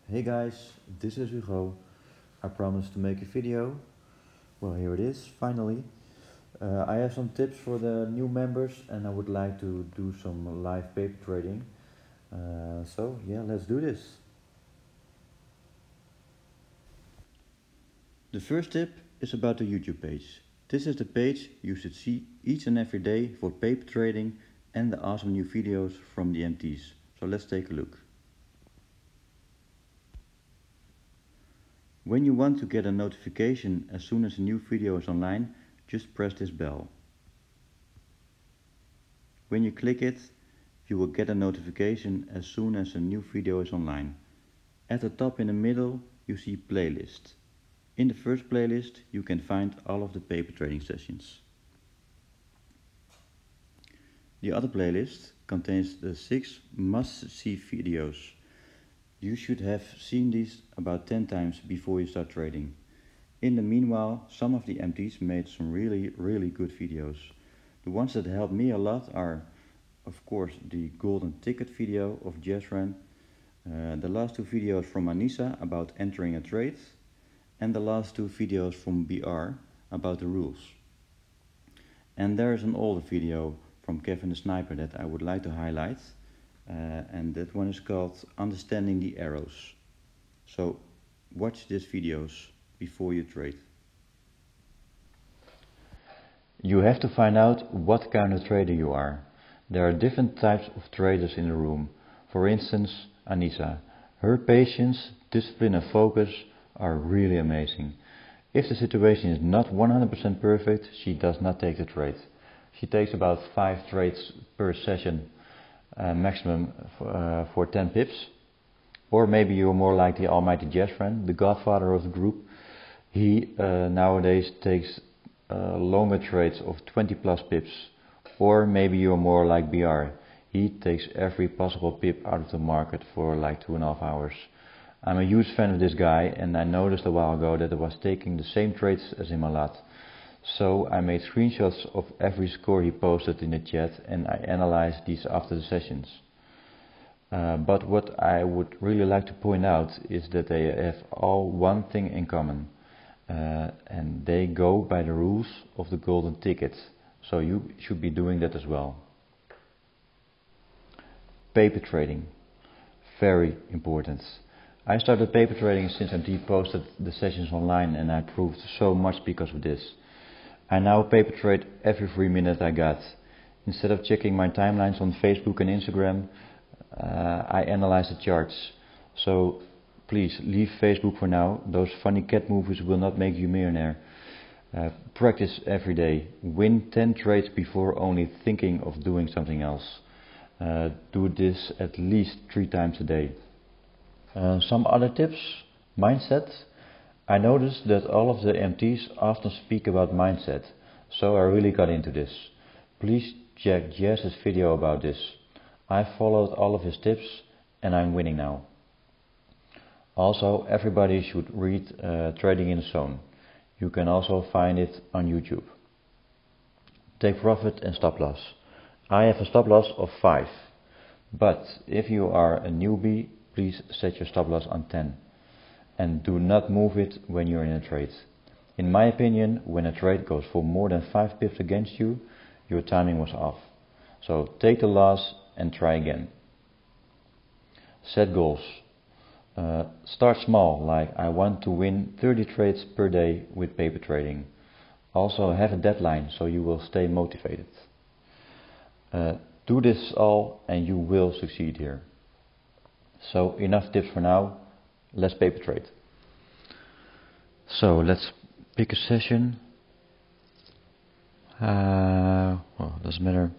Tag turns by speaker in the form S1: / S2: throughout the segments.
S1: Hey guys, this is Hugo. I promised to make a video. Well, here it is, finally. I have some tips for the new members and I would like to do some live paper trading. So yeah, let's do this. The first tip is about the YouTube page. This is the page you should see each and every day for paper trading and the awesome new videos from the MTs. So let's take a look. When you want to get a notification as soon as a new video is online, just press this bell. When you click it, you will get a notification as soon as a new video is online. At the top in the middle, you see playlist. In the first playlist, you can find all of the paper trading sessions. The other playlist contains the 6 must-see videos. You should have seen these about 10 times before you start trading. In the meanwhile, some of the MTs made some really good videos. The ones that helped me a lot are, of course, the golden ticket video of Jesran, the last 2 videos from Anissa about entering a trade, and the last 2 videos from BR about the rules. And there is an older video from Kevin the Sniper that I would like to highlight. And that one is called Understanding the Arrows. So watch these videos before you trade. You have to find out what kind of trader you are. There are different types of traders in the room. For instance, Anissa. Her patience, discipline and focus are really amazing. If the situation is not 100% perfect, she does not take the trade. She takes about 5 trades per session. Maximum for 10 pips. Or maybe you're more like the almighty Jesran, the godfather of the group. He nowadays takes longer trades of 20 plus pips. Or maybe you're more like BR. He takes every possible pip out of the market for like 2.5 hours. I'm a huge fan of this guy, and I noticed a while ago that I was taking the same trades as him a lot. So I made screenshots of every score he posted in the chat and I analyzed these after the sessions. But what I would really like to point out is that they have all one thing in common. And they go by the rules of the golden ticket. So you should be doing that as well. Paper trading. Very important. I started paper trading since MT posted the sessions online and I proved so much because of this. I now paper trade every 3 minutes I got. Instead of checking my timelines on Facebook and Instagram, I analyze the charts. So please leave Facebook for now. Those funny cat movies will not make you a millionaire. Practice every day. Win 10 trades before only thinking of doing something else. Do this at least 3 times a day. Some other tips. Mindset. I noticed that all of the MTs often speak about mindset, so I really got into this. Please check Jess's video about this. I followed all of his tips and I'm winning now. Also, everybody should read Trading in the Zone. You can also find it on YouTube. Take profit and stop loss. I have a stop loss of 5, but if you are a newbie, please set your stop loss on 10. And do not move it when you're in a trade. In my opinion, when a trade goes for more than 5 pips against you, your timing was off. So take the loss and try again. Set goals. Start small, like I want to win 30 trades per day with paper trading. Also have a deadline so you will stay motivated. Do this all and you will succeed here. So enough tips for now. Let's paper trade. So let's pick a session. Well, doesn't matter.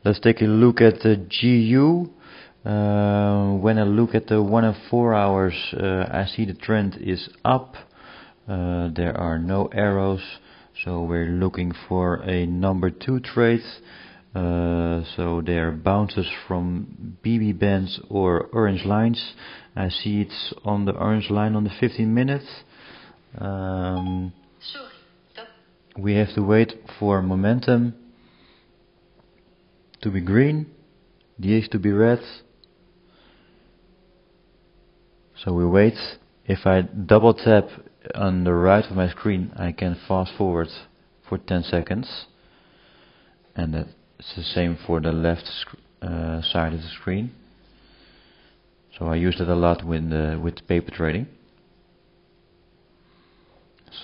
S1: Let's take a look at the GU. When I look at the 1 and 4 hours, I see the trend is up. There are no arrows, so we're looking for a number 2 trade. So there are bounces from BB bands or orange lines. I see it's on the orange line on the 15 minutes. We have to wait for momentum to be green, DX to be red, So we wait. If I double tap on the right of my screen, I can fast forward for 10 seconds, and that's the same for the left side of the screen. So I use it a lot with paper trading.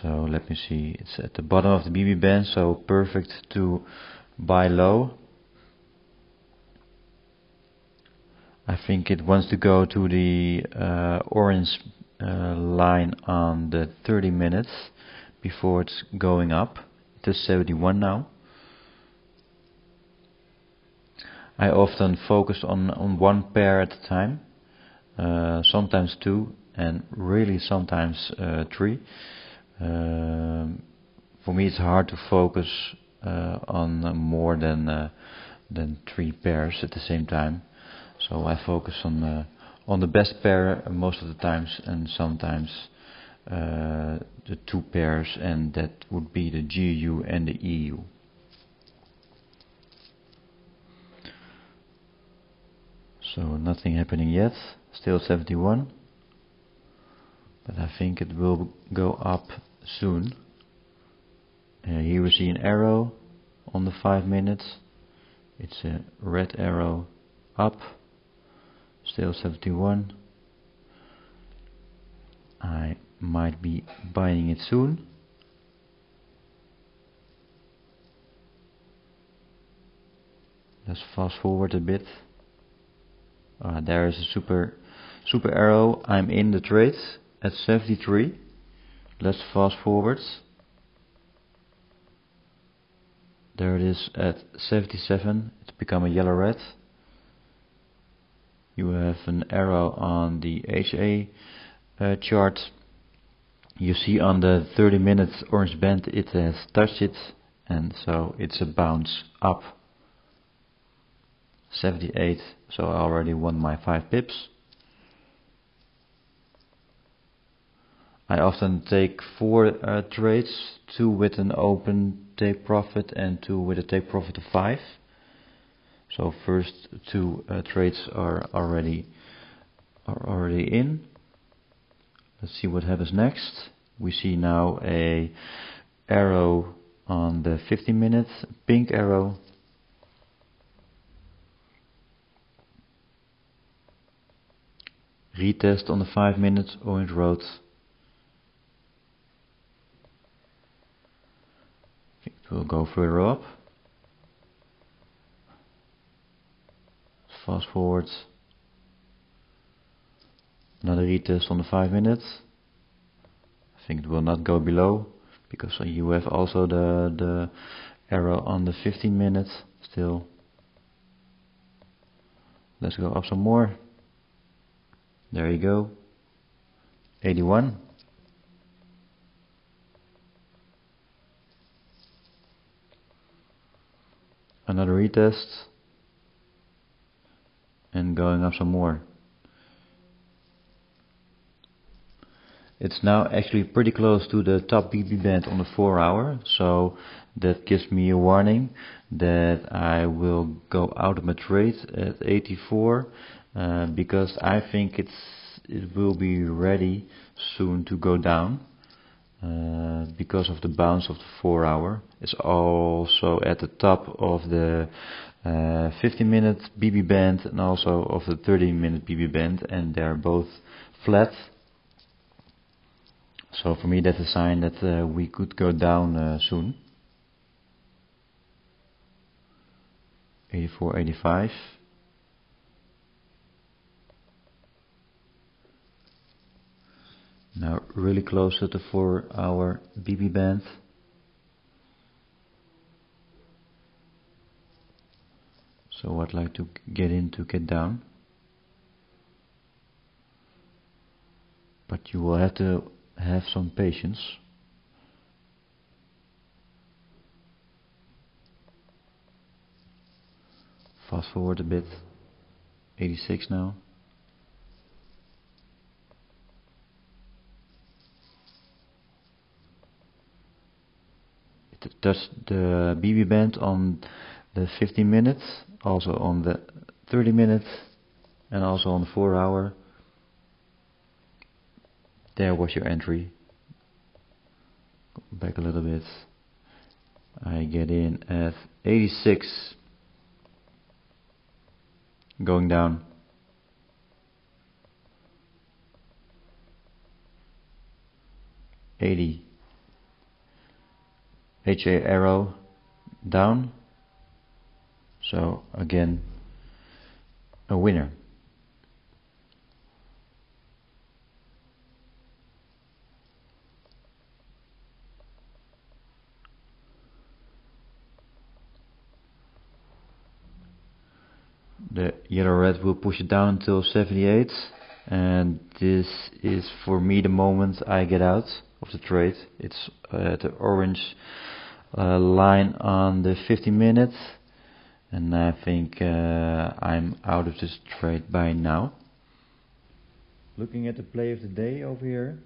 S1: So let me see, it's at the bottom of the BB band, so perfect to buy low. I think it wants to go to the orange line on the 30 minutes before it's going up. It is 71 now. I often focus on one pair at a time, sometimes two, and really sometimes three. For me, it's hard to focus on more than three pairs at the same time. So I focus on the best pair most of the times, and sometimes the two pairs, and that would be the GU and the EU. So nothing happening yet, still 71, but I think it will go up soon. Here we see an arrow on the 5 minutes. It's a red arrow up, still 71. I might be buying it soon. Let's fast forward a bit. There is a super arrow. I'm in the trade at 73. Let's fast forward. There it is at 77. It's become a yellow red. You have an arrow on the HA chart. You see on the 30 minutes orange band it has touched it, and so it's a bounce up. 78, so I already won my 5 pips. I often take 4 trades, 2 with an open take profit and 2 with a take profit of 5. So first 2 trades are already in. Let's see what happens next. We see now a arrow on the 15 minutes, pink arrow. Retest on the 5 minutes, orange road. It will go further up. Fast forward. Another retest on the 5 minutes. I think it will not go below, because you have also the arrow on the 15 minutes still. Let's go up some more. There you go. 81. Another retest. And going up some more. It's now actually pretty close to the top BB band on the 4 hour, so that gives me a warning that I will go out of my trade at 84, because I think it will be ready soon to go down, because of the bounce of the 4 hour. It's also at the top of the 15-minute BB band and also of the 30-minute BB band, and they're both flat. So for me that's a sign that we could go down soon. 84, 85. Now really close to the 4 hour BB band. So I'd like to get in to get down. But you will have to have some patience. Fast forward a bit. 86 now. It touched the BB band on the 15 minutes, also on the 30 minutes, and also on the 4 hour. There was your entry. Go back a little bit. I get in at 86, going down. $80. HA arrow down. So again, a winner. The yellow red will push it down until 78, and this is for me the moment I get out of the trade. It's the orange line on the 50 minutes, and I think I'm out of this trade by now. Looking at the play of the day over here,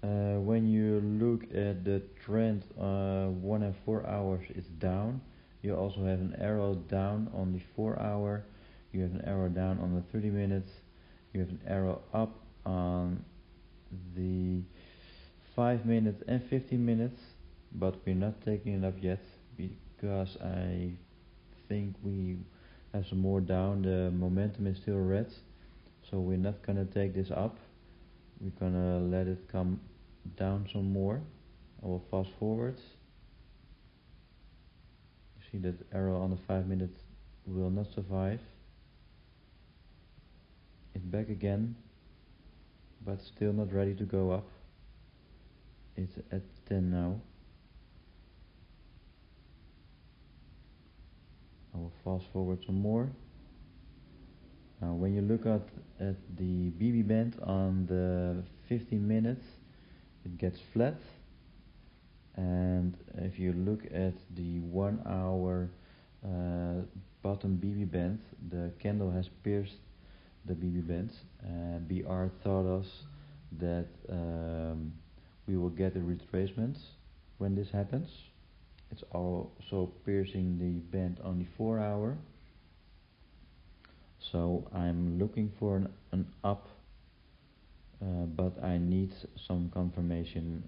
S1: when you look at the trend 1 and 4 hours, it's down. You also have an arrow down on the 4 hour. You have an arrow down on the 30 minutes. You have an arrow up on the 5 minutes and 15 minutes, but we're not taking it up yet because I think we have some more down. The momentum is still red, so we're not gonna take this up. We're gonna let it come down some more. I will fast forward. You see that arrow on the 5 minutes will not survive. It's back again, but still not ready to go up. It's at 10 now. I will fast forward some more. Now when you look at the BB band on the 15 minutes, it gets flat, and if you look at the 1 hour bottom BB band, the candle has pierced the BB band. BR taught us that we will get a retracement when this happens. It's also piercing the band on the 4 hour. So I'm looking for an up, but I need some confirmation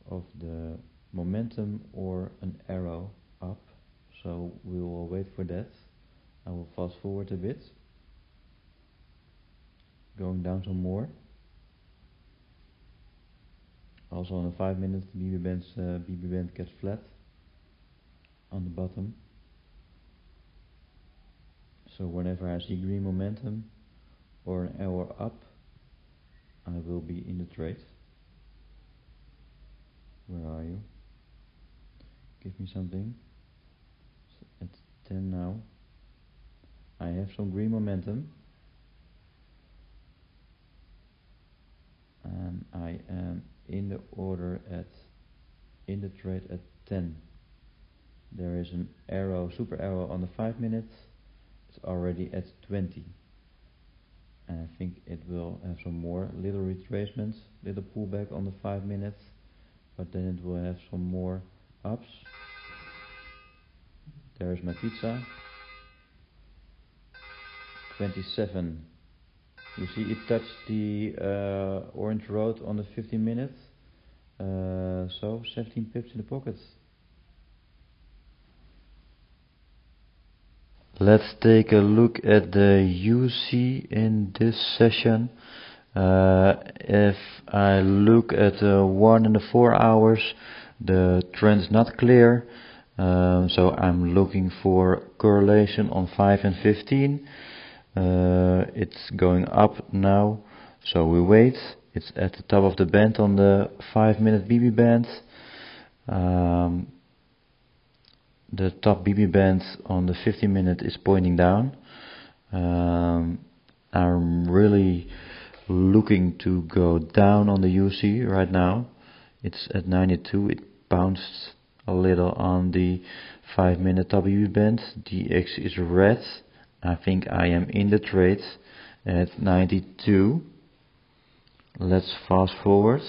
S1: of the momentum or an arrow up. So we will wait for that. I will fast forward a bit. Going down some more. Also on the 5 minutes, the BB band gets flat on the bottom. So whenever I see green momentum or an arrow up, I will be in the trade. Where are you? Give me something. It's at 10 now. I have some green momentum. And I am in the order in the trade at 10. There is an arrow, super arrow on the 5 minutes. It's already at 20. And I think it will have some more little retracements, little pullback on the 5 minutes, but then it will have some more ups. There is my pizza. 27. You see it touched the orange road on the 15 minutes, so 17 pips in the pocket. Let's take a look at the UC in this session. If I look at the 1 and the 4 hours, the trend is not clear, so I'm looking for correlation on 5 and 15. It's going up now, so we wait. It's at the top of the band on the 5 minute BB band. The top BB band on the 15 minute is pointing down. I'm really looking to go down on the UC right now. It's at 92. It bounced a little on the 5 minute top BB band. The X is red. I think I am in the trade at 92. Let's fast forward.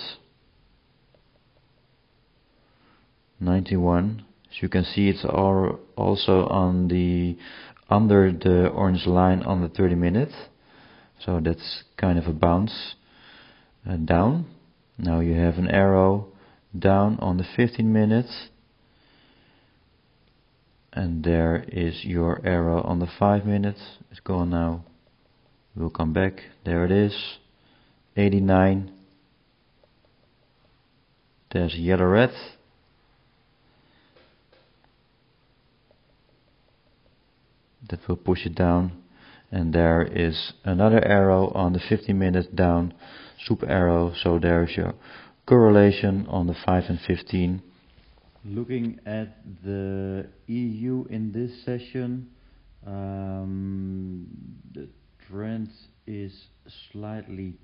S1: 91. As you can see, it's also on the under the orange line on the 30 minutes. So that's kind of a bounce. down. Now you have an arrow down on the 15 minutes, and there is your arrow on the 5 minutes. It's gone now. We'll come back. There it is, 89. There's yellow red. That will push it down. And there is another arrow on the 15 minutes down, super arrow. So there's your correlation on the 5 and 15. Looking at the EU in this session, the trend is slightly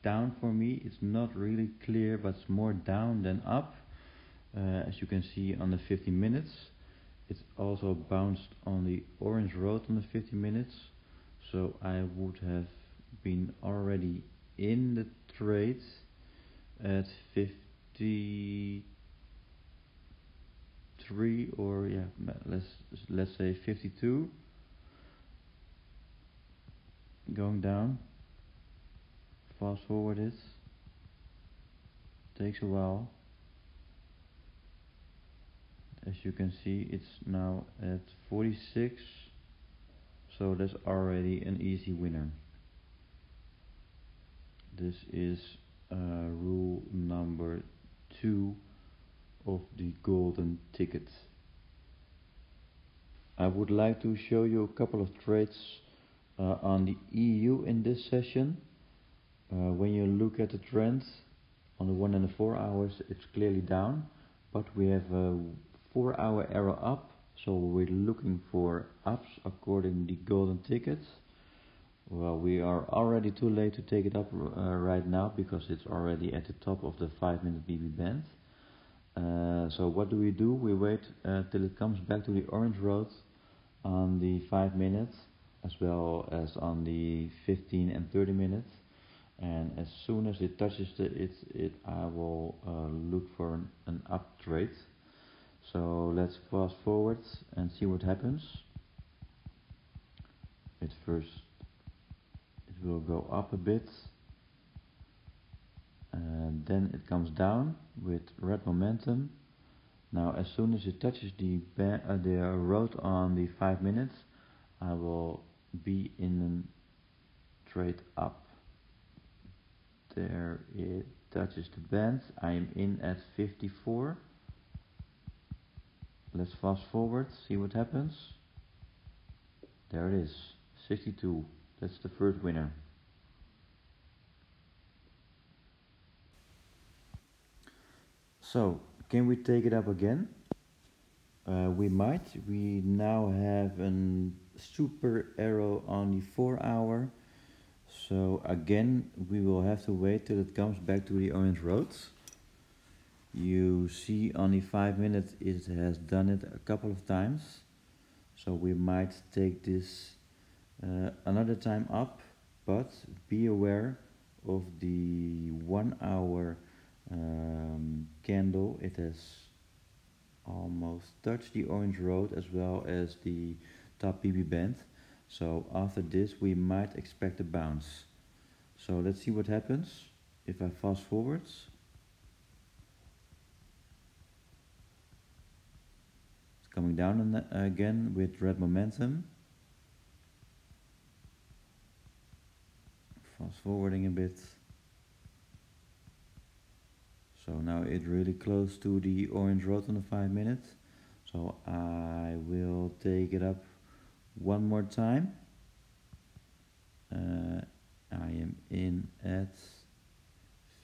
S1: down for me. It's not really clear, but it's more down than up, as you can see on the 15 minutes. It's also bounced on the orange road on the 15 minutes. So I would have been already in the trade at 53, or yeah, let's say 52. Going down. Fast forward it. Takes a while. As you can see, it's now at 46. So that's already an easy winner. This is rule number 2 of the golden ticket. I would like to show you a couple of trades on the EU in this session. When you look at the trend on the 1 and the 4 hours, it's clearly down, but we have a 4-hour arrow up. So we're looking for ups according to the golden tickets. Well, we are already too late to take it up right now, because it's already at the top of the 5-minute BB band. So what do? We wait till it comes back to the orange road on the 5 minutes, as well as on the 15 and 30 minutes. And as soon as it touches I will look for an up trade. So let's fast forward and see what happens. At first it will go up a bit, and then it comes down with red momentum. Now as soon as it touches the road on the 5 minutes, I will be in a trade up. There it touches the band. I am in at 54. Let's fast forward, see what happens. There it is, 62. That's the first winner. So, can we take it up again? We might. We now have a super arrow on the 4 hour. So again, we will have to wait till it comes back to the orange roads. You see on the 5 minutes it has done it a couple of times. So we might take this another time up, but be aware of the 1 hour candle. It has almost touched the orange road as well as the top BB band. So after this we might expect a bounce. So let's see what happens if I fast forward. It's coming down again with red momentum. Fast forwarding a bit. So now it's really close to the orange road on the 5 minutes. So I will take it up one more time. I am in at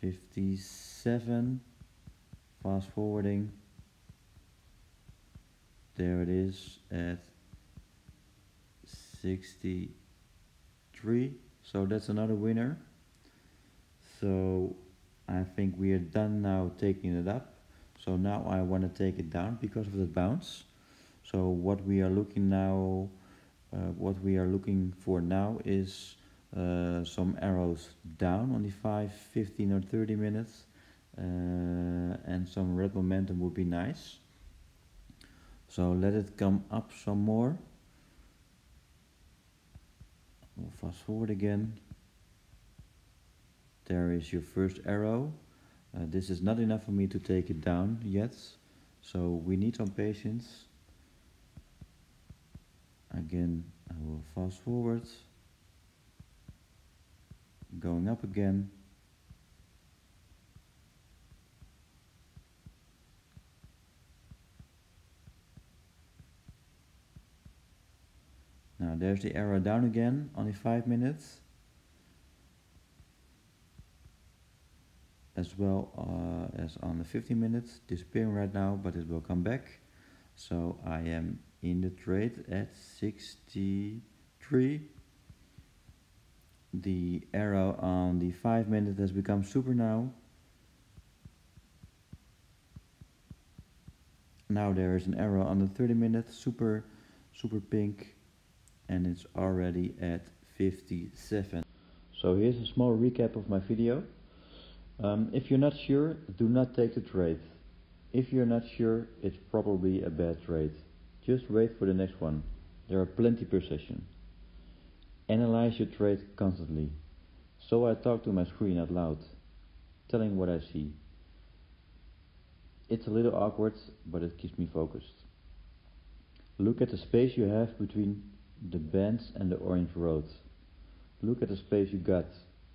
S1: 57. Fast forwarding. There it is at 63. So that's another winner. So I think we are done now taking it up. So now I want to take it down because of the bounce. So what we are looking for now is some arrows down on the 5, 15 or 30 minutes, and some red momentum would be nice. So let it come up some more. We'll fast forward again. there is your first arrow. This is not enough for me to take it down yet, so we need some patience. Again, I will fast forward, going up again. Now there's the arrow down again, only 5 minutes. As well as on the 15 minutes, disappearing right now, but it will come back. So I am in the trade at 63. The arrow on the 5 minutes has become super now. Now there is an arrow on the 30 minutes, super pink, and it's already at 57. So here's a small recap of my video. If you're not sure, do not take the trade. If you're not sure, it's probably a bad trade. Just wait for the next one. There are plenty per session. Analyze your trade constantly. So I talk to my screen out loud, telling what I see. It's a little awkward, but it keeps me focused. Look at the space you have between the bands and the orange road. Look at the space you got.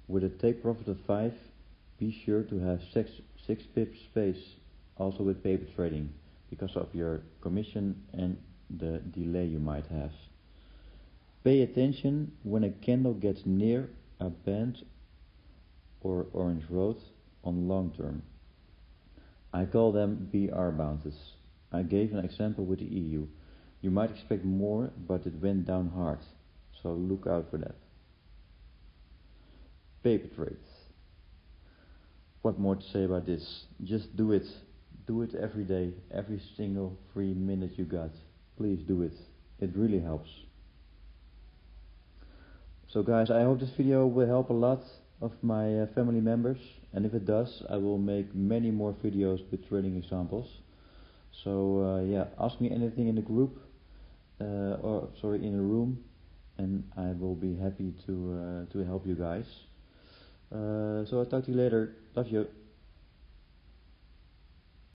S1: With a take profit of 5, be sure to have 6 pips space, also with paper trading, because of your commission and the delay you might have. Pay attention when a candle gets near a band or orange road on long term. I call them BR bounces. I gave an example with the EU. You might expect more, but it went down hard, so look out for that. Paper trades. What more to say about this? Just do it. Do it every day, every single free minute you got. Please do it. It really helps. So guys, I hope this video will help a lot of my family members, and if it does, I will make many more videos with trading examples. So yeah, ask me anything in the group, in the room, and I will be happy to help you guys. So I'll talk to you later. Love you.